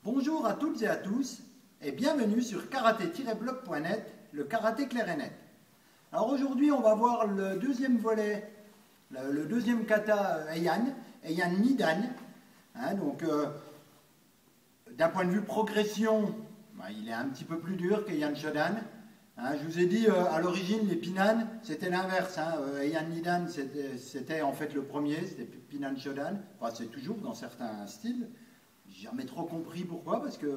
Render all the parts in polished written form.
Bonjour à toutes et à tous et bienvenue sur karaté-blog.net, le karaté clair et net. Alors aujourd'hui on va voir le deuxième volet, le deuxième kata Heian Nidan. D'un point de vue progression, il est un petit peu plus dur qu'Heian Shodan. Je vous ai dit à l'origine les Pinan c'était l'inverse. Heian Nidan c'était en fait le premier, c'était Pinan Shodan. Enfin, c'est toujours dans certains styles. J'ai jamais trop compris pourquoi, parce qu'il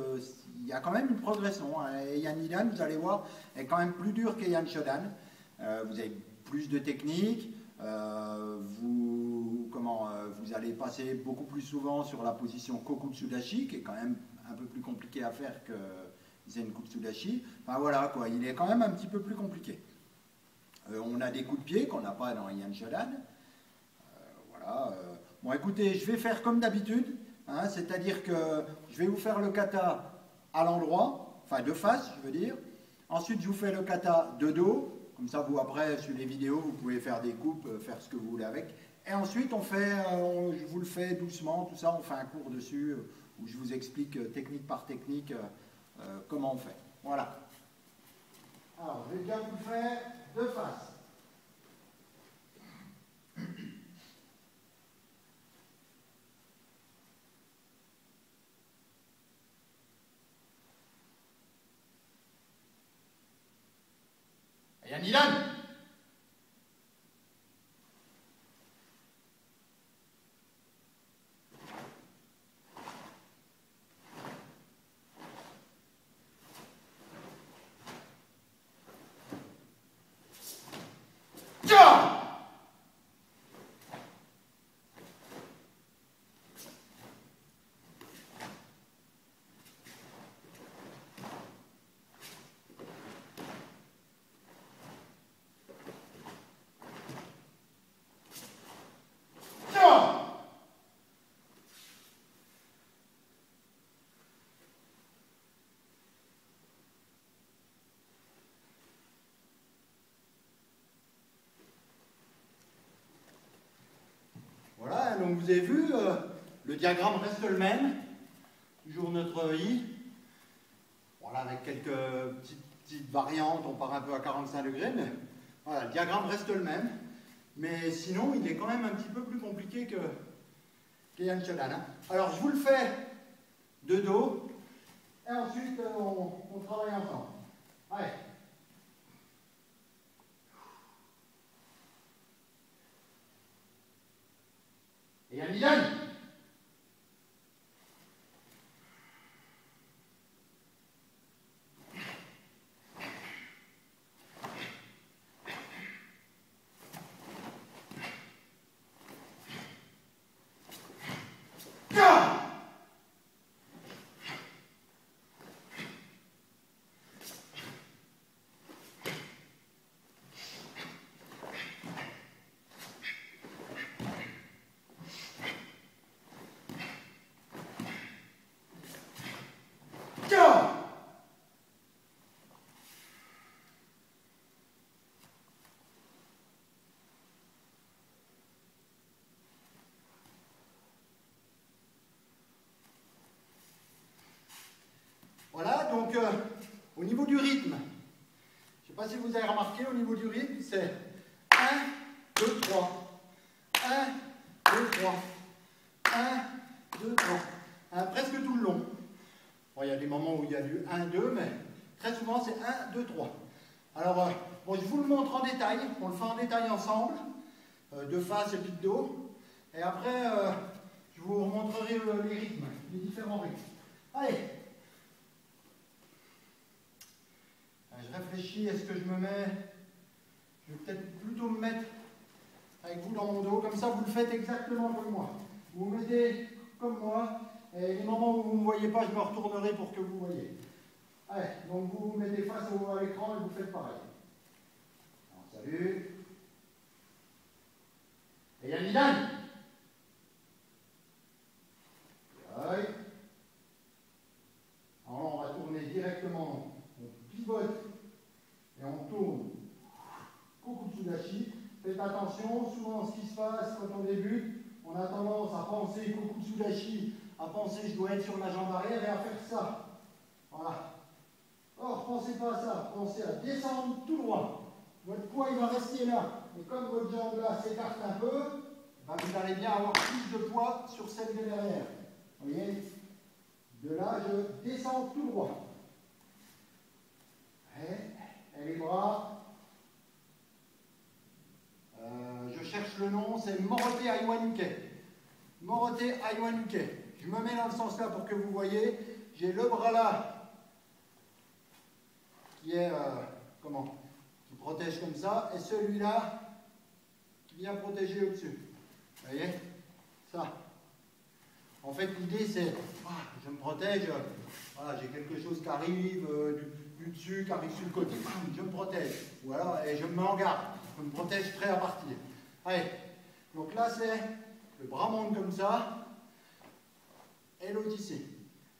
y a quand même une progression. Heian Nidan, vous allez voir, est quand même plus dur qu'Heian Shodan. Vous avez plus de technique, vous allez passer beaucoup plus souvent sur la position Kokutsudashi, qui est quand même un peu plus compliqué à faire que Zenkutsudashi. Enfin voilà, quoi, il est quand même un petit peu plus compliqué. On a des coups de pied qu'on n'a pas dans Heian Shodan. Bon, écoutez, je vais faire comme d'habitude. C'est-à-dire que je vais vous faire le kata à l'endroit, enfin de face, je veux dire. Ensuite, je vous fais le kata de dos. Comme ça, vous, après, sur les vidéos, vous pouvez faire des coupes, faire ce que vous voulez avec. Et ensuite, je vous le fais doucement, tout ça. On fait un cours dessus où je vous explique technique par technique comment on fait. Voilà. Alors, je vais bien vous le faire de face. Heian Nidan. Voilà, donc vous avez vu, le diagramme reste le même, toujours notre I. Voilà, avec quelques petites variantes, on part un peu à 45 degrés, mais voilà, le diagramme reste le même. Mais sinon, il est quand même un petit peu plus compliqué qu'Heian Shodan. Alors, je vous le fais de dos, et ensuite, on travaille ensemble. Allez. Heian Nidan. Voilà, donc au niveau du rythme, je ne sais pas si vous avez remarqué, au niveau du rythme, c'est 1, 2, 3, 1, 2, 3, 1, 2, 3, presque tout le long. Bon, il y a des moments où il y a du 1, 2, mais très souvent c'est 1, 2, 3. Alors, bon, je vous le montre en détail, on le fait en détail ensemble, de face et puis de dos. Et après, je vous montrerai les rythmes, les différents rythmes. Allez! Je réfléchis, est-ce que je me mets... Je vais peut-être plutôt me mettre avec vous dans mon dos, comme ça vous le faites exactement comme moi. Vous vous mettez comme moi, et les moments où vous ne me voyez pas, je me retournerai pour que vous voyez. Allez, donc vous vous mettez face à l'écran et vous faites pareil. Alors, salut. Heian Nidan. Alors là, on va tourner directement, on pivote et on tourne. Kokutsudashi. Faites attention, souvent ce qui se passe quand on débute, on a tendance à penser Kokutsudashi à penser je dois être sur la jambe arrière et à faire ça. Voilà. Or, pensez pas à ça, pensez à descendre tout droit. Votre poids il va rester là. Et comme votre jambe là s'écarte un peu, ben, vous allez bien avoir plus de poids sur celle de derrière. Vous voyez? De là, je descends tout droit. Et les bras. Je cherche le nom, c'est Morote Aiwanuke. Morote Aiwanuke. Je me mets dans le sens là pour que vous voyez. J'ai le bras là qui est qui protège comme ça, et celui-là qui vient protéger au-dessus. Vous voyez? Ça. En fait, l'idée c'est, je me protège, voilà, j'ai quelque chose qui arrive du dessus, qui arrive sur le côté, je me protège. Voilà, et je me mets en garde. Je me protège, prêt à partir. Allez, donc là c'est le bras monte comme ça, et l'autre ici.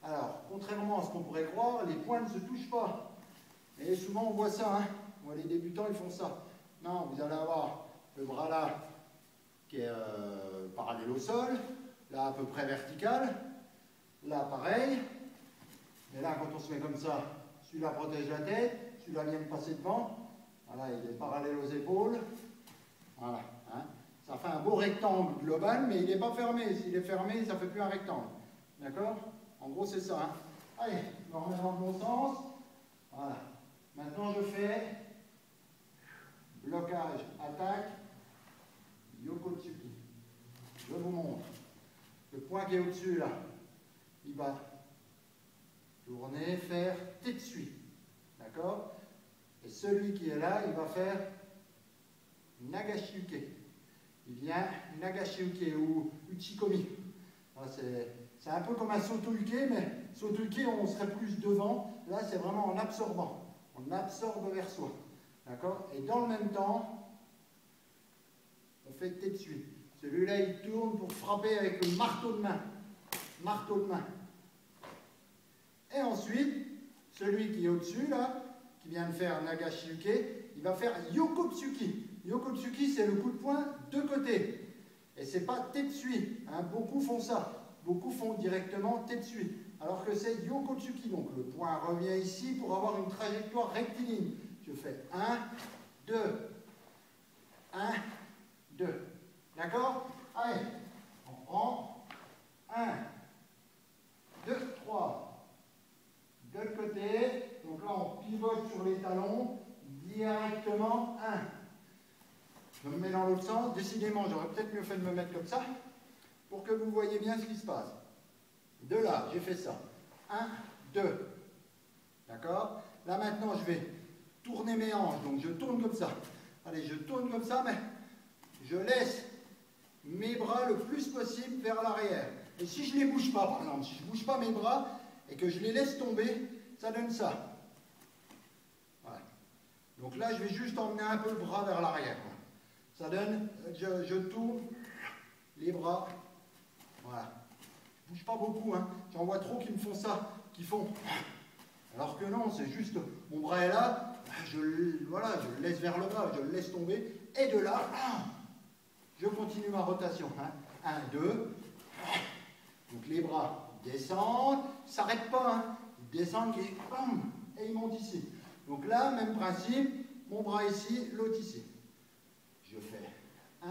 Alors, contrairement à ce qu'on pourrait croire, les poings ne se touchent pas. Et souvent on voit ça, hein. Moi, les débutants ils font ça. Non, vous allez avoir le bras là qui est parallèle au sol, là à peu près vertical, là pareil. Et là quand on se met comme ça, celui-là protège la tête, celui-là vient de passer devant. Voilà, il est parallèle aux épaules. Voilà. Hein. Ça fait un beau rectangle global, mais il n'est pas fermé. S'il est fermé, ça ne fait plus un rectangle. D'accord? En gros, c'est ça. Hein. Allez, on remet dans le bon sens. Voilà. Maintenant, je fais blocage, attaque, Yokotsuki. Je vous montre. Le point qui est au-dessus, là, il va tourner, faire Tetsui. D'accord? Et celui qui est là, il va faire Nagashiuke. Il vient Nagashiuke ou Uchikomi. C'est un peu comme un Soto-uke, mais Soto-uke, on serait plus devant. Là, c'est vraiment en absorbant. On absorbe vers soi. D'accord? Et dans le même temps, on fait Tetsui. Celui-là, il tourne pour frapper avec le marteau de main. Marteau de main. Et ensuite, celui qui est au-dessus, là, qui vient de faire Nagashiuke, il va faire Yokotsuki. Yokotsuki, c'est le coup de poing de côté. Et c'est pas Tetsui. Hein. Beaucoup font ça. Beaucoup font directement Tetsui. Alors que c'est Yokotsuki. Donc le poing revient ici pour avoir une trajectoire rectiligne. Je fais 1, 2, 1, 2. D'accord? Allez, on prend 1, 2, 3. De côté. Donc là, on pivote sur les talons directement 1. Je me mets dans l'autre sens. Décidément, j'aurais peut-être mieux fait de me mettre comme ça pour que vous voyez bien ce qui se passe. De là, j'ai fait ça. 1, 2. D'accord? Là, maintenant, je vais tourner mes hanches. Donc, je tourne comme ça. Allez, je tourne comme ça, mais je laisse mes bras le plus possible vers l'arrière. Et si je ne les bouge pas, par exemple, si je ne bouge pas mes bras et que je les laisse tomber, ça donne ça. Voilà. Donc là, je vais juste emmener un peu le bras vers l'arrière. Ça donne, je tourne les bras. Voilà. Je ne bouge pas beaucoup. Hein. J'en vois trop qui me font ça, qui font. Alors que non, c'est juste, mon bras est là, je le laisse vers le bas, je le laisse tomber. Et de là, je continue ma rotation. 1, 2. Donc les bras descendent, ils ne s'arrêtent pas. Hein. Ils descendent et ils montent ici. Donc là, même principe, mon bras ici, l'autre ici. Je fais 1,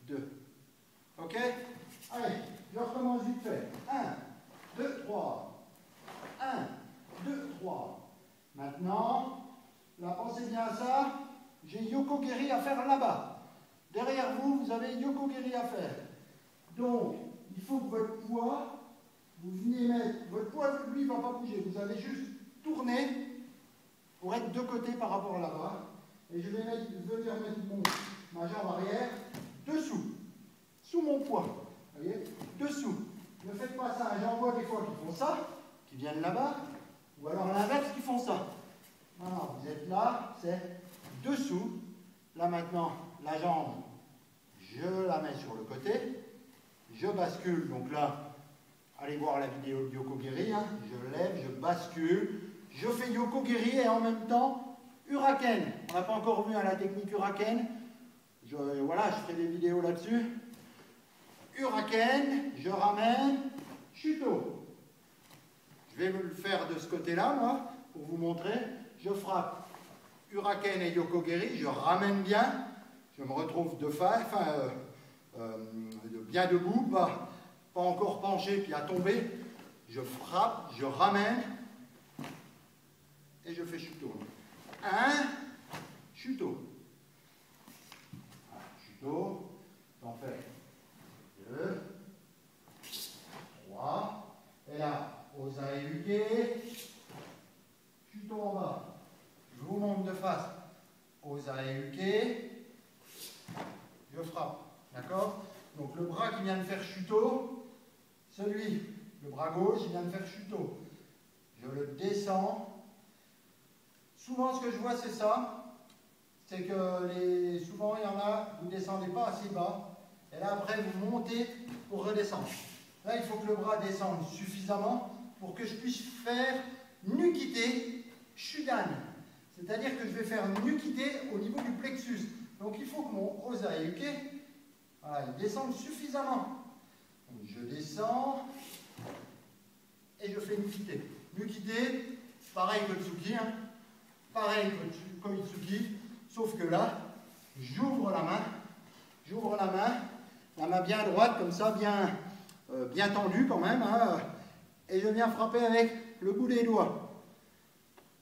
2. Ok? Allez, je recommence vite fait. 1, 2, 3. 1, 2, 3. Maintenant, là, pensez bien à ça. J'ai Yokogeri à faire là-bas. Derrière vous, vous avez Yokogeri à faire. Donc, il faut que votre poids, vous veniez mettre, votre poids, lui, il ne va pas bouger. Vous allez juste tourner pour être de côté par rapport là-bas. Et je vais venir mettre ma jambe arrière dessous, sous mon poids. Vous voyez? Dessous. Ne faites pas ça. J'en vois des fois qui font ça, qui viennent là-bas, ou alors l'inverse qui font ça. Non, vous êtes là, c'est dessous. Là maintenant, la jambe, je la mets sur le côté, je bascule. Donc là, allez voir la vidéo de Yokogeri. Hein. Je lève, je bascule, je fais Yokogeri et en même temps, Uraken. On n'a pas encore vu hein, la technique Uraken. Voilà, je ferai des vidéos là-dessus. Uraken, je ramène, Shuto. Je vais le faire de ce côté-là, moi, pour vous montrer. Je frappe Uraken et Yokogeri, je ramène bien, je me retrouve bien debout, pas encore penché puis à tomber. Je frappe, je ramène et je fais Shuto. 1, Shuto. Shuto, j'en fais 2, 3, et là, Osae Uke, Shuto en bas. Je vous montre de face. Osae Uke, je frappe. D'accord? Donc le bras qui vient de faire Shuto, le bras gauche, il vient de faire Shuto. Je le descends. Souvent, ce que je vois, c'est ça. C'est que souvent, il y en a, vous ne descendez pas assez bas. Et là, après, vous montez pour redescendre. Là, il faut que le bras descende suffisamment pour que je puisse faire Nukite Shudan. C'est-à-dire que je vais faire Nukite au niveau du plexus. Donc, il faut que mon Osae Uke, voilà, il descende suffisamment. Donc, je descends et je fais Nukite. Nukite, pareil que Tsuki, hein. Pareil que Koitsuki, sauf que là, j'ouvre la main bien droite, comme ça, bien tendue quand même, hein, et je viens frapper avec le bout des doigts.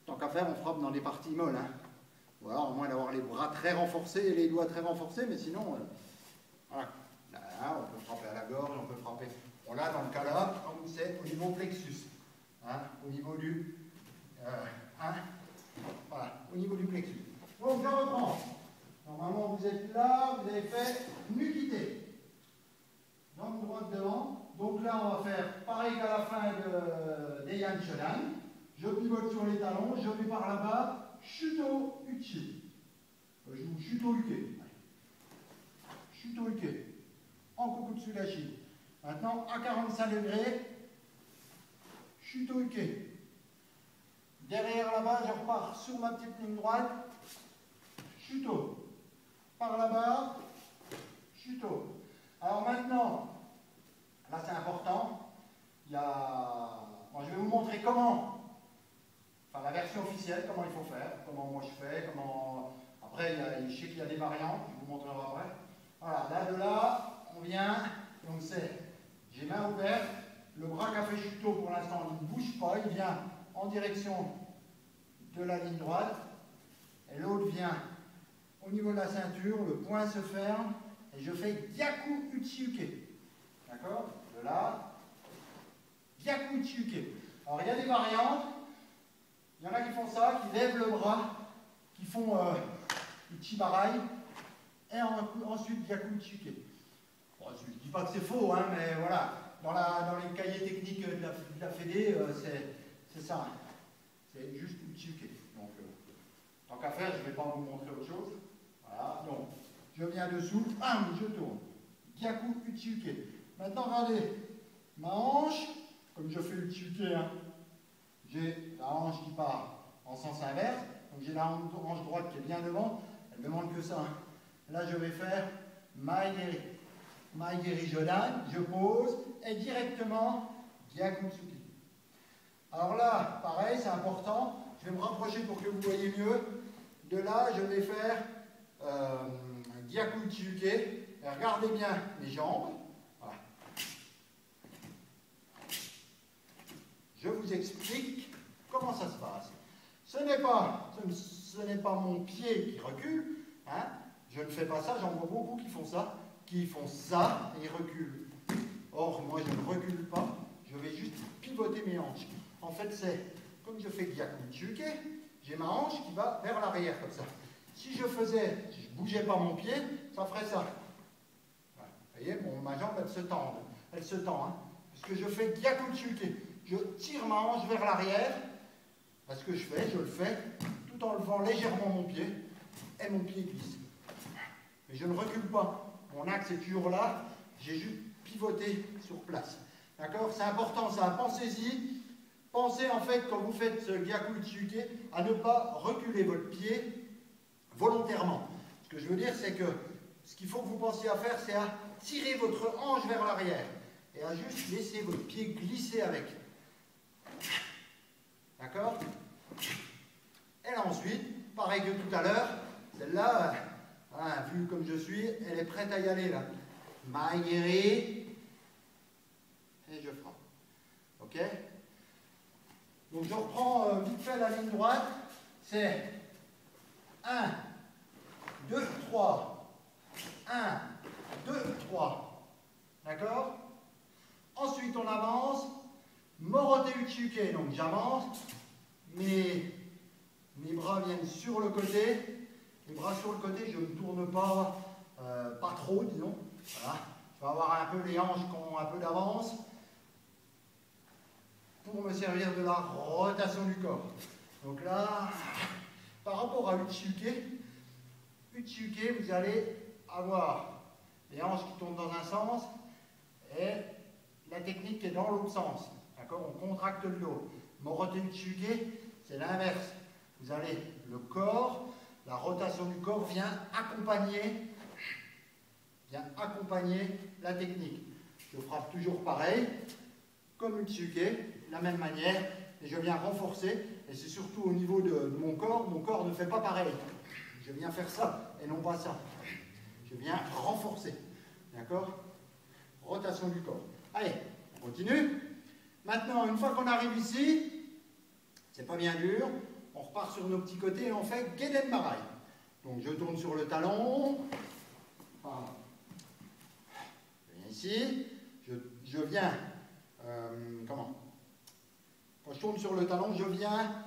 Tant qu'à faire, on frappe dans des parties molles. Hein. Voilà, au moins d'avoir les bras très renforcés et les doigts très renforcés, mais sinon, voilà. Là, on peut frapper à la gorge, on peut frapper. Bon, là, dans le cas là, comme c'est au niveau plexus, hein, au niveau du. Voilà, au niveau du plexus. Donc, je reprends. Normalement, vous êtes là, vous avez fait Nukite. Jambe droite devant. Donc là, on va faire pareil qu'à la fin des Yan Shodan. Je pivote sur les talons, je vais par là-bas, Shuto Uchi. Je joue Shuto Uke. Shuto Uke. En Kokutsudashi. Maintenant, à 45 degrés, Shuto Uke. Derrière là-bas, je repars sur ma petite ligne droite, Shuto. Par là-bas, Shuto. Alors maintenant, là c'est important, moi, je vais vous montrer comment, la version officielle, comment il faut faire, comment moi je fais, après je sais qu'il y a des variantes, je vous montrerai après. Voilà, là de là, on vient, donc j'ai main ouverte, le bras qui a fait Shuto pour l'instant il ne bouge pas, il vient en direction de la ligne droite, et l'autre vient au niveau de la ceinture, le poing se ferme, et je fais Gyaku Uchiuke. D'accord? De là, Gyaku Uchiuke. Alors il y a des variantes, il y en a qui font ça, qui lèvent le bras, qui font Uchibarai, et ensuite Gyaku Uchiuke. Bon, je ne dis pas que c'est faux, hein, mais voilà, dans les cahiers techniques de la Fédé, c'est ça. C'est juste Uchiuke. Donc, tant qu'à faire, je ne vais pas vous montrer autre chose. Voilà, donc, je viens dessous, je tourne. Gyaku Uchiuke. Maintenant, regardez, ma hanche, comme je fais Uchiuke, hein, j'ai la hanche qui part en sens inverse, donc j'ai la hanche droite qui est bien devant, elle ne demande que ça. Là, je vais faire Maegeri. Maegeri Jodan, je pose, et directement Gyaku Tsuki. Alors là, pareil, c'est important, je vais me rapprocher pour que vous voyez mieux. De là, je vais faire Gyaku Uchiuke. Et regardez bien mes jambes. Voilà. Je vous explique comment ça se passe. Ce n'est pas mon pied qui recule. Hein. Je ne fais pas ça, j'en vois beaucoup qui font ça et ils reculent. Or, moi, je ne recule pas, je vais juste pivoter mes hanches. En fait, c'est comme je fais Gyaku Uchiuke, j'ai ma hanche qui va vers l'arrière comme ça. Si je ne bougeais pas mon pied, ça ferait ça. Voilà. Vous voyez, ma jambe, elle se tend. Elle se tend. Hein. Parce que je fais Gyaku Uchiuke. Je tire ma hanche vers l'arrière. Parce que je le fais tout en levant légèrement mon pied. Et mon pied glisse. Mais je ne recule pas. Mon axe est toujours là. J'ai juste pivoté sur place. D'accord? C'est important ça. Pensez-y. Pensez en fait, quand vous faites ce Gyaku Uchiuke, à ne pas reculer votre pied volontairement. Ce que je veux dire, c'est que ce qu'il faut que vous pensiez à faire, c'est à tirer votre hanche vers l'arrière. et à juste laisser votre pied glisser avec. D'accord? Et là ensuite, pareil que tout à l'heure, celle-là, vue comme je suis, elle est prête à y aller là. Maïri, et je frappe. Ok? Donc je reprends vite fait la ligne droite. C'est 1, 2, 3. 1, 2, 3. D'accord? Ensuite on avance. Morote Uchiuke. Donc j'avance. Mes bras viennent sur le côté. Les bras sur le côté, je ne tourne pas, pas trop, disons. Voilà. Je vais avoir un peu les hanches qui ont un peu d'avance pour me servir de la rotation du corps. Donc là, par rapport à Uchiuke, vous allez avoir les hanches qui tournent dans un sens et la technique qui est dans l'autre sens. D'accord? On contracte le dos. Morote Uchiuke, c'est l'inverse. Vous avez le corps, la rotation du corps vient accompagner la technique. Je frappe toujours pareil, comme Uchiuke, de la même manière, et je viens renforcer, et c'est surtout au niveau de mon corps ne fait pas pareil. Je viens faire ça, et non pas ça. Je viens renforcer. D'accord? Rotation du corps. Allez, on continue. Maintenant, une fois qu'on arrive ici, c'est pas bien dur, on repart sur nos petits côtés et on fait Geden Barai. Donc je tourne sur le talon. Pardon. Je viens ici. Je viens. Quand je tourne sur le talon, je viens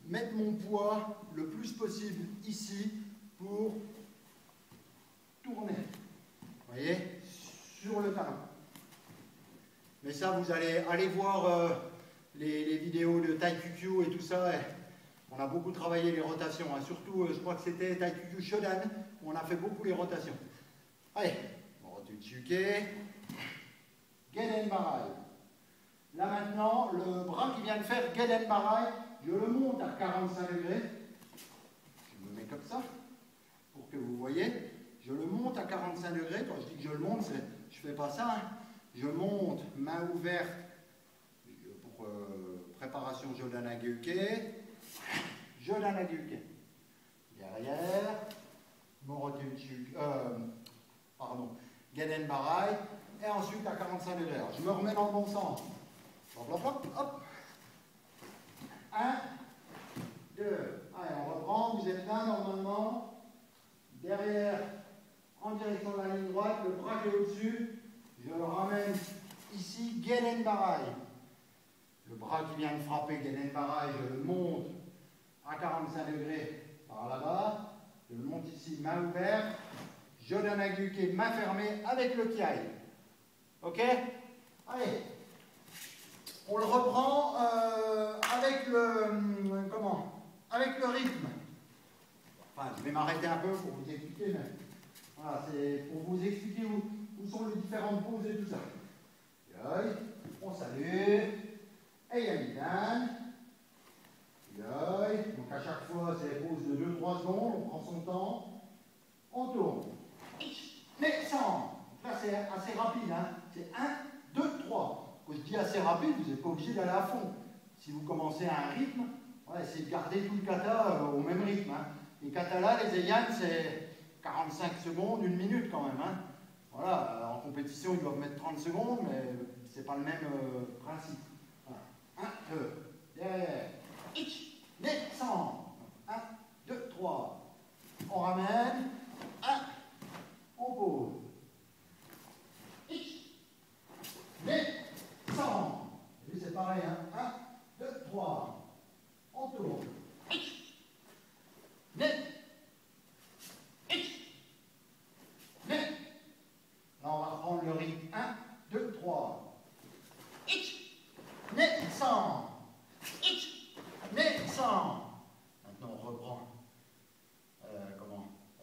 mettre mon poids le plus possible ici pour tourner. Vous voyez? Sur le talon. Mais ça, vous allez aller voir les vidéos de Taekwondo et tout ça. On a beaucoup travaillé les rotations. Hein. Surtout, je crois que c'était Taekwondo Shodan où on a fait beaucoup les rotations. Allez, Morote Uchiuke, Geden Barai. Là maintenant, le bras qui vient de faire Geden Barai, je le monte à 45 degrés. Je me mets comme ça pour que vous voyez. Je le monte à 45 degrés. Quand je dis que je le monte, je ne fais pas ça. Hein. Je monte, main ouverte, pour préparation Jodan-Hageuke. Jodan-Hageuke. Derrière, Morote Uchiuke, Geden Barai. Et ensuite à 45 degrés. Alors, je me remets dans le bon sens. Hop, hop, hop, hop. 1, 2. Allez, on reprend. Vous êtes là normalement. Derrière, en direction de la ligne droite, le bras qui est au-dessus. Je le ramène ici, Geden Barai. Le bras qui vient de frapper Geden Barai, je le monte à 45 degrés par là-bas. Je le monte ici, main ouverte. Jodan-Hageuke, main fermée avec le kiai. Ok? Allez. On le reprend avec le rythme. Enfin, je vais m'arrêter un peu pour vous expliquer, mais voilà, c'est pour vous expliquer où sont les différentes poses et tout ça. On salue. Et Yamidan. Donc à chaque fois, c'est les poses de 2-3 secondes. On prend son temps. On tourne. Mais sans. Là, c'est assez rapide. Hein. C'est 1, 2, 3. Quand je dis assez rapide, vous n'êtes pas obligé d'aller à fond. Si vous commencez à un rythme, essayez de garder tout le kata au même rythme. Hein. Les katas là, les Heian, c'est 45 secondes, 1 minute quand même. Hein. Voilà, en compétition, ils doivent mettre 30 secondes, mais c'est pas le même principe. Voilà. 1, 2, derrière, descend. 1, 2, 3. On ramène. 1, on pose. Descend. Et puis c'est pareil. Hein. 1, 2, 3. On tourne. Là, on va reprendre le rythme. 1, 2, 3. Descend. Descend. Maintenant, on reprend.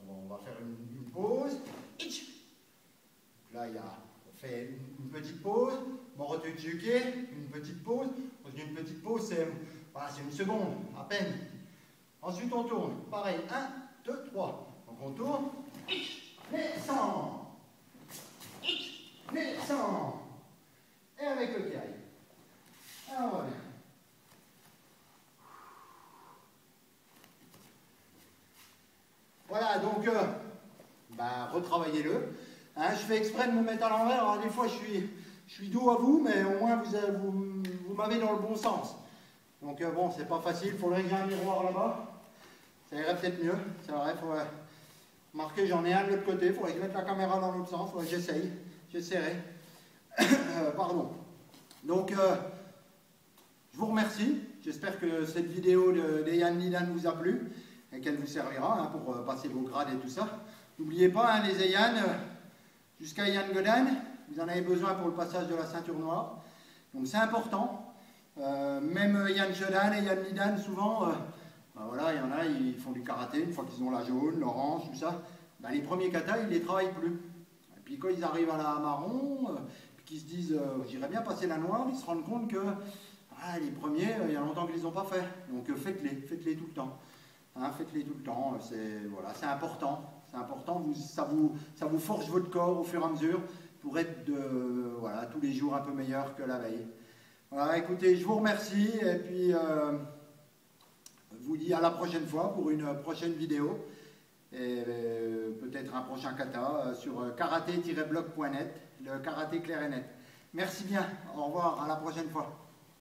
On va faire une pause. Là, on fait une petite pause. Morote Uchiuke, une petite pause. Quand je dis une petite pause, c'est 1 seconde, à peine. Ensuite, on tourne. Pareil, 1, 2, 3. Donc, on tourne. Descend. Descend. et avec le pied. Alors, on revient. Voilà, donc, retravaillez-le. Hein, je fais exprès de me mettre à l'envers. Alors, des fois, je suis dos à vous, mais au moins, vous m'avez dans le bon sens. Donc, bon, c'est pas facile. Il faudrait que j'ai un miroir là-bas. Ça irait peut-être mieux. C'est vrai, il faudrait marquer, j'en ai un de l'autre côté. Il faudrait que je mette la caméra dans l'autre sens. J'essaye. J'essaierai. Pardon. Donc, je vous remercie. J'espère que cette vidéo de Yann Lidan vous a plu et qu'elle vous servira hein, pour passer vos grades et tout ça. N'oubliez pas, hein, les Eyan, jusqu'à Yann Godan, vous en avez besoin pour le passage de la ceinture noire. Donc c'est important. Même Yann Shodan et Yann Lidan, souvent, voilà, il y en a, ils font du karaté, une fois qu'ils ont la jaune, l'orange, tout ça. Les premiers katas, ils ne les travaillent plus. Et puis quand ils arrivent à la marron, puis qu'ils se disent, j'irais bien passer la noire, ils se rendent compte que les premiers, il y a longtemps qu'ils ne les ont pas fait. Donc faites-les tout le temps. Hein, faites-les tout le temps, c'est important. C'est important, ça vous forge votre corps au fur et à mesure pour être tous les jours un peu meilleur que la veille. Voilà, écoutez, je vous remercie et puis vous dis à la prochaine fois pour une prochaine vidéo et peut-être un prochain kata sur karaté-blog.net, le karaté clair et net. Merci bien, au revoir, à la prochaine fois.